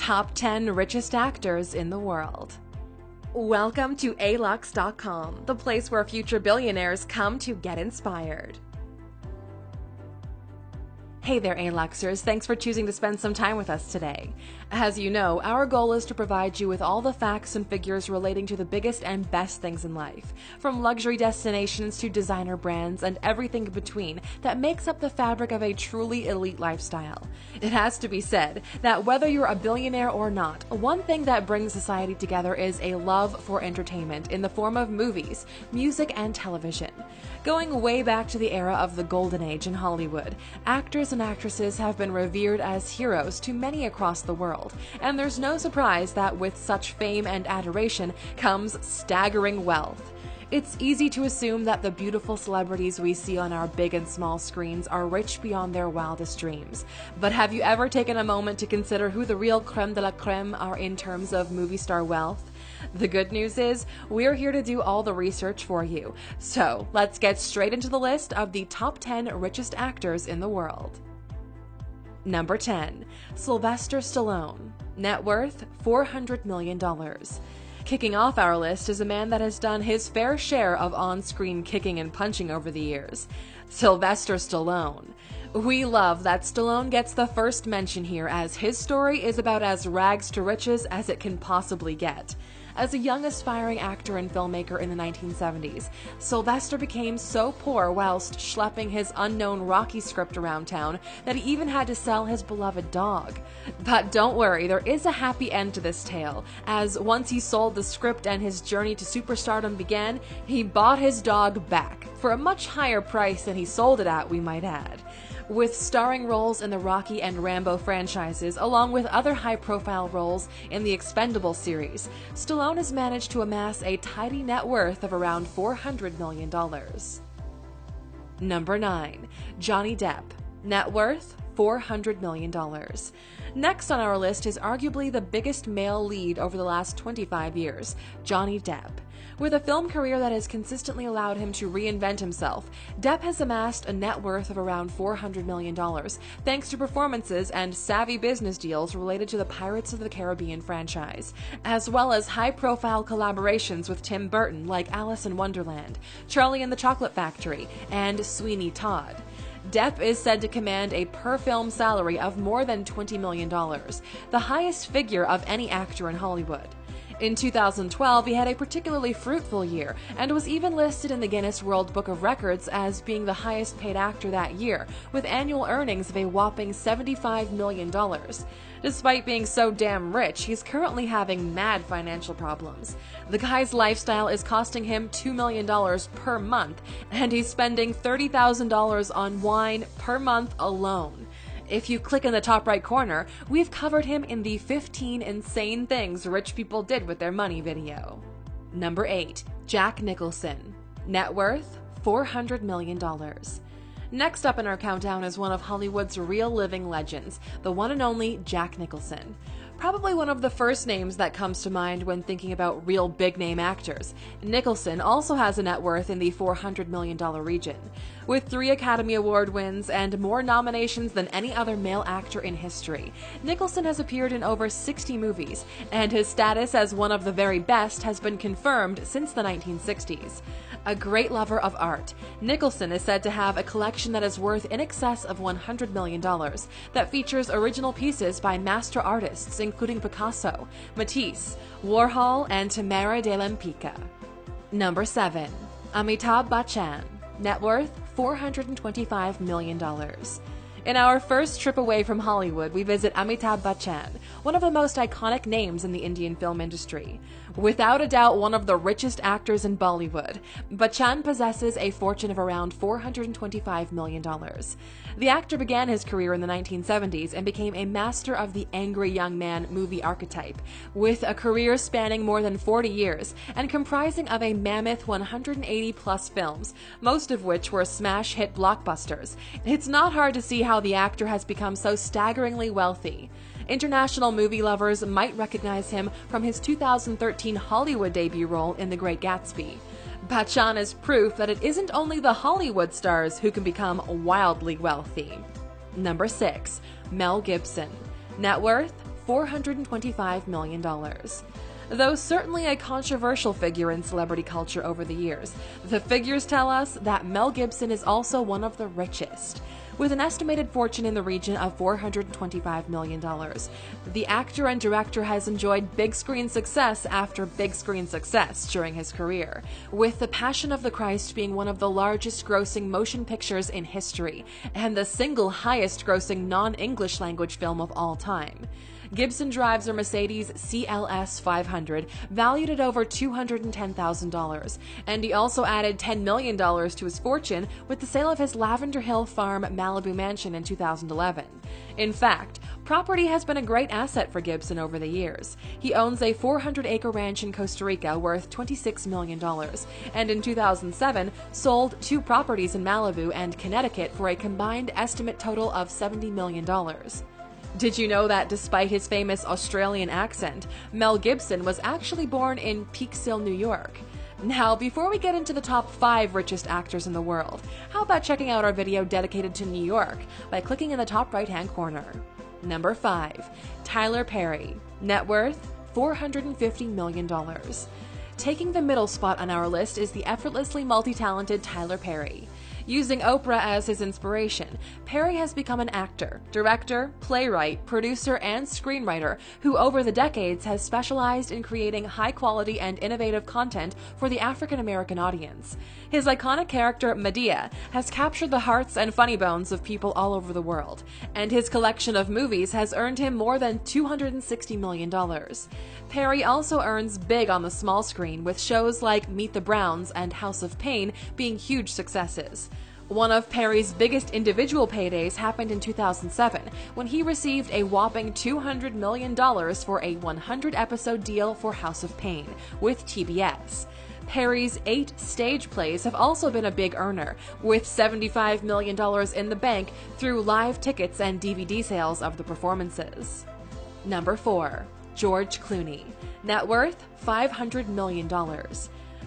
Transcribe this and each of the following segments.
Top 10 Richest Actors in the World. Welcome to alux.com, the place where future billionaires come to get inspired. Hey there, A-Luxers. Thanks for choosing to spend some time with us today. As you know, our goal is to provide you with all the facts and figures relating to the biggest and best things in life, from luxury destinations to designer brands and everything in between that makes up the fabric of a truly elite lifestyle. It has to be said that whether you're a billionaire or not, one thing that brings society together is a love for entertainment in the form of movies, music, and television. Going way back to the era of the Golden Age in Hollywood, actors and actresses have been revered as heroes to many across the world, and there's no surprise that with such fame and adoration comes staggering wealth. It's easy to assume that the beautiful celebrities we see on our big and small screens are rich beyond their wildest dreams. But have you ever taken a moment to consider who the real creme de la creme are in terms of movie star wealth? The good news is, we're here to do all the research for you. So, let's get straight into the list of the top 10 richest actors in the world. Number 10. Sylvester Stallone. Net worth, $400 million. Kicking off our list is a man that has done his fair share of on-screen kicking and punching over the years. Sylvester Stallone. We love that Stallone gets the first mention here, as his story is about as rags to riches as it can possibly get. As a young aspiring actor and filmmaker in the 1970s, Sylvester became so poor whilst schlepping his unknown Rocky script around town that he even had to sell his beloved dog. But don't worry, there is a happy end to this tale, as once he sold the script and his journey to superstardom began, he bought his dog back, for a much higher price than he sold it at, we might add. With starring roles in the Rocky and Rambo franchises, along with other high-profile roles in the Expendables series, Stallone has managed to amass a tidy net worth of around $400 million. Number 9. Johnny Depp. Net worth, $400 million. Next on our list is arguably the biggest male lead over the last 25 years, Johnny Depp. With a film career that has consistently allowed him to reinvent himself, Depp has amassed a net worth of around $400 million, thanks to performances and savvy business deals related to the Pirates of the Caribbean franchise, as well as high-profile collaborations with Tim Burton like Alice in Wonderland, Charlie and the Chocolate Factory, and Sweeney Todd. Depp is said to command a per-film salary of more than $20 million, the highest figure of any actor in Hollywood. In 2012, he had a particularly fruitful year and was even listed in the Guinness World Book of Records as being the highest paid actor that year, with annual earnings of a whopping $75 million. Despite being so damn rich, he's currently having mad financial problems. The guy's lifestyle is costing him $2 million per month, and he's spending $30,000 on wine per month alone. If you click in the top right corner, we've covered him in the 15 insane things rich people did with their money video. Number 8. Jack Nicholson. Net worth, $400 million. Next up in our countdown is one of Hollywood's real living legends, the one and only Jack Nicholson. Probably one of the first names that comes to mind when thinking about real big-name actors. Nicholson also has a net worth in the $400 million region. With 3 Academy Award wins and more nominations than any other male actor in history, Nicholson has appeared in over 60 movies, and his status as one of the very best has been confirmed since the 1960s. A great lover of art, Nicholson is said to have a collection that is worth in excess of $100 million that features original pieces by master artists including Picasso, Matisse, Warhol, and Tamara de Lempicka. Number 7. Amitabh Bachchan. Net worth, $425 million. In our first trip away from Hollywood, we visit Amitabh Bachchan, one of the most iconic names in the Indian film industry. Without a doubt, one of the richest actors in Bollywood, Bachchan possesses a fortune of around $425 million. The actor began his career in the 1970s and became a master of the angry young man movie archetype, with a career spanning more than 40 years and comprising of a mammoth 180-plus films, most of which were smash hit blockbusters. It's not hard to see how the actor has become so staggeringly wealthy. International movie lovers might recognize him from his 2013 Hollywood debut role in The Great Gatsby. Bachchan is proof that it isn't only the Hollywood stars who can become wildly wealthy. Number 6. Mel Gibson. Net worth, $425 million. Though certainly a controversial figure in celebrity culture over the years, the figures tell us that Mel Gibson is also one of the richest. With an estimated fortune in the region of $425 million, the actor and director has enjoyed big screen success after big screen success during his career, with The Passion of the Christ being one of the largest grossing motion pictures in history, and the single highest grossing non-English language film of all time. Gibson drives a Mercedes CLS 500, valued at over $210,000, and he also added $10 million to his fortune with the sale of his Lavender Hill Farm Malibu mansion in 2011. In fact, property has been a great asset for Gibson over the years. He owns a 400-acre ranch in Costa Rica worth $26 million, and in 2007 sold 2 properties in Malibu and Connecticut for a combined estimate total of $70 million. Did you know that despite his famous Australian accent, Mel Gibson was actually born in Peekskill, New York? Now, before we get into the top 5 richest actors in the world, how about checking out our video dedicated to New York by clicking in the top right-hand corner. Number 5. Tyler Perry. Net worth, $450 million. Taking the middle spot on our list is the effortlessly multi-talented Tyler Perry. Using Oprah as his inspiration, Perry has become an actor, director, playwright, producer, and screenwriter who over the decades has specialized in creating high-quality and innovative content for the African-American audience. His iconic character, Medea, has captured the hearts and funny bones of people all over the world, and his collection of movies has earned him more than $260 million. Perry also earns big on the small screen, with shows like Meet the Browns and House of Pain being huge successes. One of Perry's biggest individual paydays happened in 2007, when he received a whopping $200 million for a 100-episode deal for House of Pain with TBS. Perry's 8 stage plays have also been a big earner, with $75 million in the bank through live tickets and DVD sales of the performances. Number 4. George Clooney. Net worth, $500 million.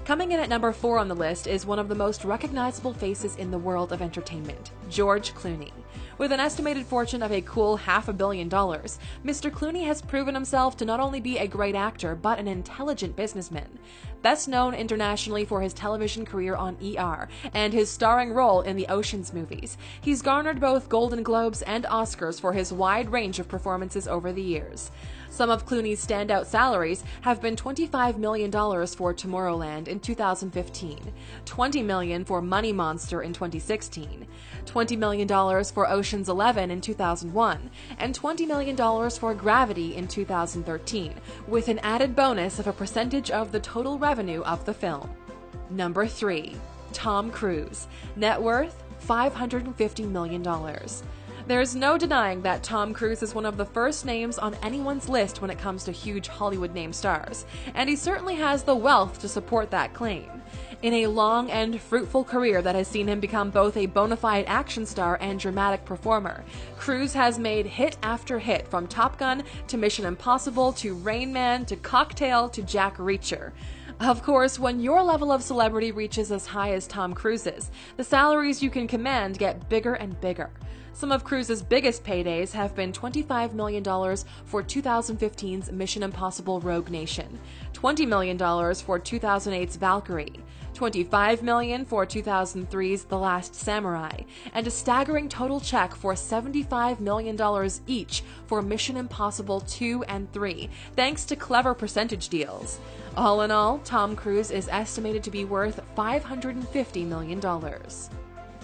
Coming in at number 4 on the list is one of the most recognizable faces in the world of entertainment, George Clooney. With an estimated fortune of a cool $500 million, Mr. Clooney has proven himself to not only be a great actor, but an intelligent businessman. Best known internationally for his television career on ER and his starring role in the Ocean's movies, he's garnered both Golden Globes and Oscars for his wide range of performances over the years. Some of Clooney's standout salaries have been $25 million for Tomorrowland in 2015, $20 million for Money Monster in 2016, $20 million for Ocean's 11 in 2001, and $20 million for Gravity in 2013, with an added bonus of a percentage of the total revenue of the film. Number 3. Tom Cruise. Net worth, $550 million. There's no denying that Tom Cruise is one of the first names on anyone's list when it comes to huge Hollywood name stars, and he certainly has the wealth to support that claim. In a long and fruitful career that has seen him become both a bona fide action star and dramatic performer, Cruise has made hit after hit, from Top Gun to Mission Impossible to Rain Man to Cocktail to Jack Reacher. Of course, when your level of celebrity reaches as high as Tom Cruise's, the salaries you can command get bigger and bigger. Some of Cruise's biggest paydays have been $25 million for 2015's Mission Impossible Rogue Nation, $20 million for 2008's Valkyrie, $25 million for 2003's The Last Samurai, and a staggering total check for $75 million each for Mission Impossible 2 and 3, thanks to clever percentage deals. All in all, Tom Cruise is estimated to be worth $550 million.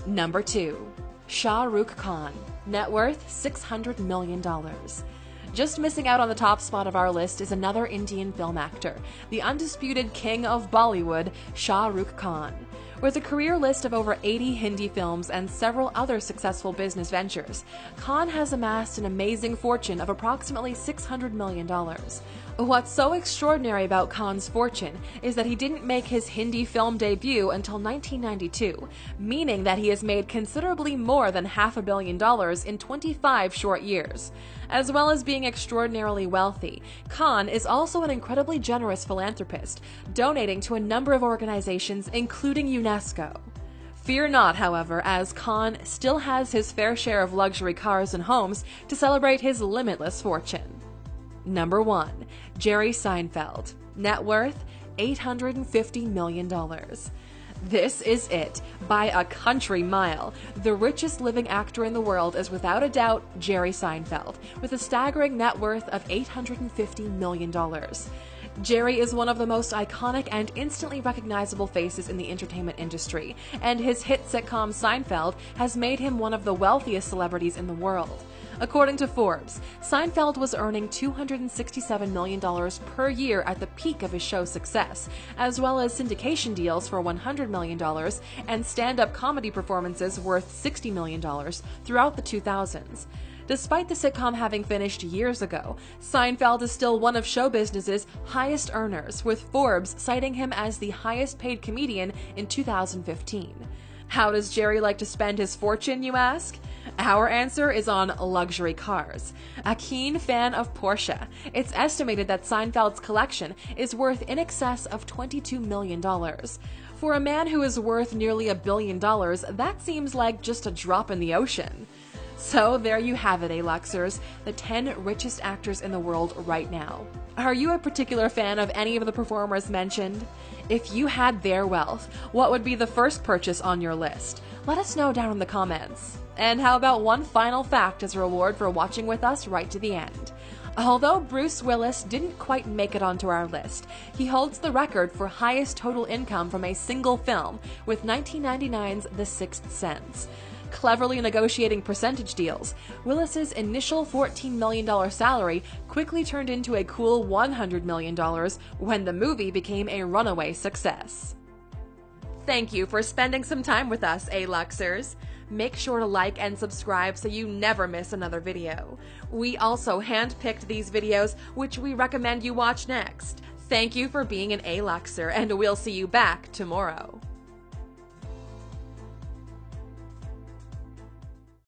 Number 2. Shah Rukh Khan. Net worth, $600 million. Just missing out on the top spot of our list is another Indian film actor, the undisputed king of Bollywood, Shah Rukh Khan. With a career list of over 80 Hindi films and several other successful business ventures, Khan has amassed an amazing fortune of approximately $600 million. What's so extraordinary about Khan's fortune is that he didn't make his Hindi film debut until 1992, meaning that he has made considerably more than $500 million in 25 short years. As well as being extraordinarily wealthy, Khan is also an incredibly generous philanthropist, donating to a number of organizations, including UNESCO. Fear not, however, as Khan still has his fair share of luxury cars and homes to celebrate his limitless fortune. Number 1. Jerry Seinfeld. Net worth $850 million. This is it. By a country mile, the richest living actor in the world is without a doubt Jerry Seinfeld, with a staggering net worth of $850 million. Jerry is one of the most iconic and instantly recognizable faces in the entertainment industry, and his hit sitcom Seinfeld has made him one of the wealthiest celebrities in the world. According to Forbes, Seinfeld was earning $267 million per year at the peak of his show's success, as well as syndication deals for $100 million and stand-up comedy performances worth $60 million throughout the 2000s. Despite the sitcom having finished years ago, Seinfeld is still one of show business's highest earners, with Forbes citing him as the highest-paid comedian in 2015. How does Jerry like to spend his fortune, you ask? Our answer is on luxury cars. A keen fan of Porsche, it's estimated that Seinfeld's collection is worth in excess of $22 million. For a man who is worth nearly $1 billion, that seems like just a drop in the ocean. So there you have it, A-Luxers, the 10 richest actors in the world right now. Are you a particular fan of any of the performers mentioned? If you had their wealth, what would be the first purchase on your list? Let us know down in the comments. And how about one final fact as a reward for watching with us right to the end? Although Bruce Willis didn't quite make it onto our list, he holds the record for highest total income from a single film with 1999's The Sixth Sense. Cleverly negotiating percentage deals, Willis's initial $14 million salary quickly turned into a cool $100 million when the movie became a runaway success. Thank you for spending some time with us, A-Luxers. Make sure to like and subscribe so you never miss another video. We also handpicked these videos, which we recommend you watch next. Thank you for being an A-Luxer, and we'll see you back tomorrow.